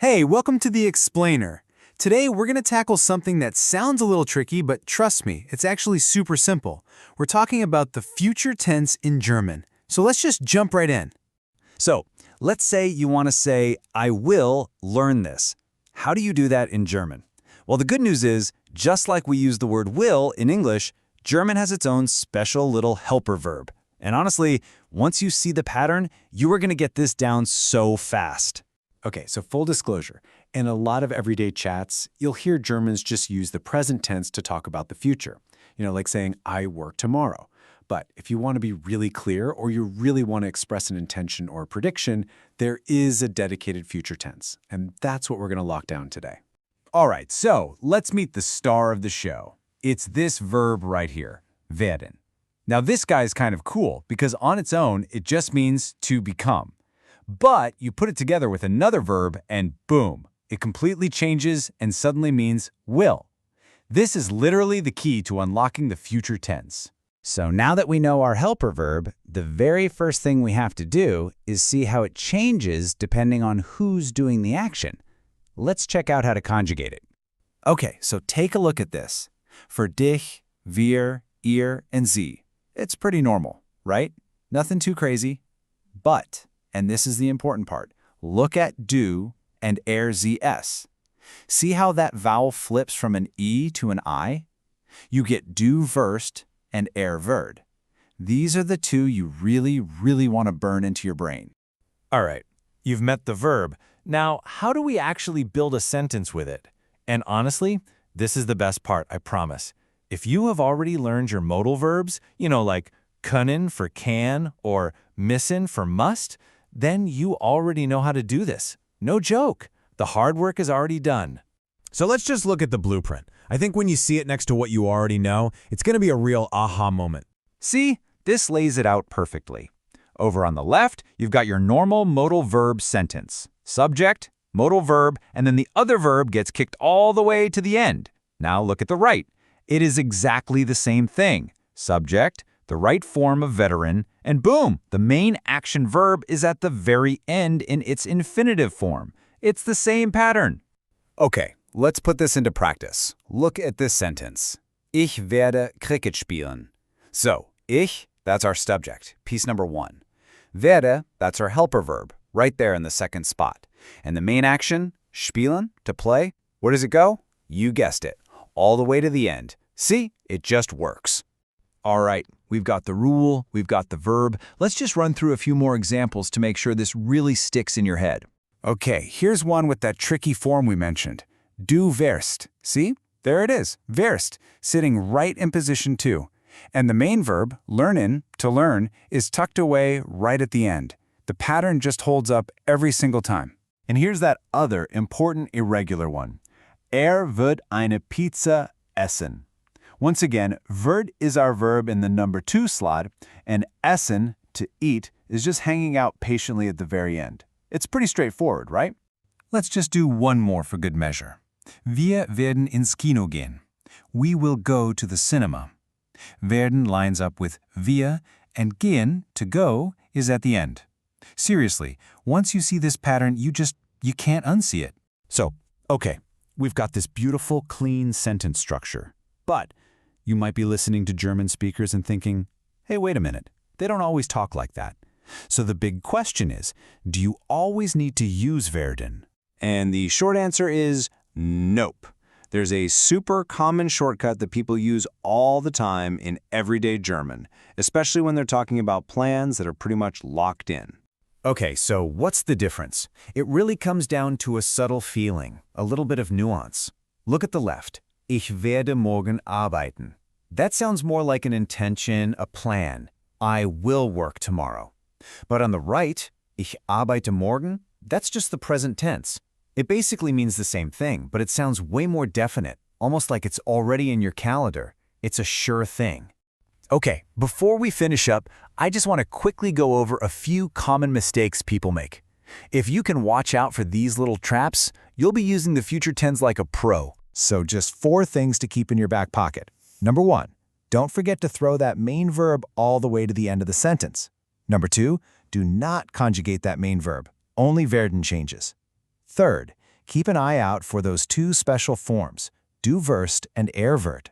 Hey, welcome to The Explainer. Today we're going to tackle something that sounds a little tricky, but trust me, it's actually super simple. We're talking about the future tense in German. So let's just jump right in. So, let's say you want to say, I will learn this. How do you do that in German? Well, the good news is, just like we use the word will in English, German has its own special little helper verb. And honestly, once you see the pattern, you are going to get this down so fast. Okay, so full disclosure, in a lot of everyday chats, you'll hear Germans just use the present tense to talk about the future. Like saying, I work tomorrow. But if you want to be really clear or you really want to express an intention or a prediction, there is a dedicated future tense. And that's what we're going to lock down today. All right, so let's meet the star of the show. It's this verb right here, werden. Now this guy's kind of cool because on its own, it just means to become. But you put it together with another verb and boom, it completely changes and suddenly means will. This is literally the key to unlocking the future tense. So now that we know our helper verb, the very first thing we have to do is see how it changes depending on who's doing the action. Let's check out how to conjugate it. Okay, so take a look at this. For dich, wir, ihr, and sie, it's pretty normal, right? Nothing too crazy. But, and this is the important part, look at du and zs. See how that vowel flips from an e to an I? You get du first and werd. These are the two you really want to burn into your brain. All right, you've met the verb. Now, how do we actually build a sentence with it? And honestly, this is the best part, I promise. If you have already learned your modal verbs, like können for can or müssen for must, then you already know how to do this. No joke. The hard work is already done. So let's just look at the blueprint. I think when you see it next to what you already know, it's going to be a real aha moment. See, this lays it out perfectly. Over on the left, you've got your normal modal verb sentence. Subject, modal verb, and then the other verb gets kicked all the way to the end. Now look at the right. It is exactly the same thing. Subject, the right form of veteran, and boom, the main action verb is at the very end in its infinitive form. It's the same pattern. Okay, let's put this into practice. Look at this sentence. Ich werde Cricket spielen. So, ich, that's our subject, piece number 1. Werde, that's our helper verb, right there in the second spot. And the main action, spielen, to play, where does it go? You guessed it, all the way to the end. See, it just works. All right, we've got the rule, we've got the verb. Let's just run through a few more examples to make sure this really sticks in your head. Okay, here's one with that tricky form we mentioned. Du wirst. See? There it is, wirst, sitting right in position 2. And the main verb, lernen, to learn, is tucked away right at the end. The pattern just holds up every single time. And here's that other important irregular one. Wird eine Pizza essen. Once again, wird is our verb in the number 2 slot, and essen, to eat, is just hanging out patiently at the very end. It's pretty straightforward, right? Let's just do one more for good measure. Wir werden ins Kino gehen. We will go to the cinema. Werden lines up with wir, and gehen, to go, is at the end. Seriously, once you see this pattern, you can't unsee it. So, okay, we've got this beautiful, clean sentence structure. But you might be listening to German speakers and thinking, hey, wait a minute, they don't always talk like that. So the big question is, do you always need to use werden? And the short answer is nope. There's a super common shortcut that people use all the time in everyday German, especially when they're talking about plans that are pretty much locked in. Okay, so what's the difference? It really comes down to a subtle feeling, a little bit of nuance. Look at the left. Ich werde morgen arbeiten. That sounds more like an intention, a plan. I will work tomorrow. But on the right, ich arbeite morgen, that's just the present tense. It basically means the same thing, but it sounds way more definite, almost like it's already in your calendar. It's a sure thing. Okay, before we finish up, I just want to quickly go over a few common mistakes people make. If you can watch out for these little traps, you'll be using the future tense like a pro. So just 4 things to keep in your back pocket. Number 1, don't forget to throw that main verb all the way to the end of the sentence. Number 2, do not conjugate that main verb. Only werden changes. Third, Keep an eye out for those two special forms, du wirst and wird.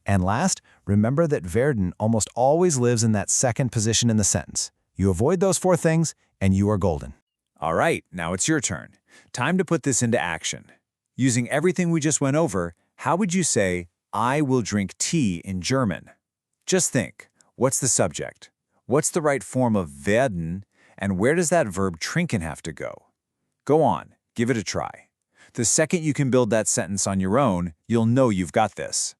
And last, remember that werden almost always lives in that second position in the sentence. You avoid those four things, and you are golden. All right, now it's your turn. Time to put this into action. Using everything we just went over, how would you say, I will drink tea in German? Just think, what's the subject? What's the right form of werden? And where does that verb trinken have to go? Go on, give it a try. The second you can build that sentence on your own, you'll know you've got this.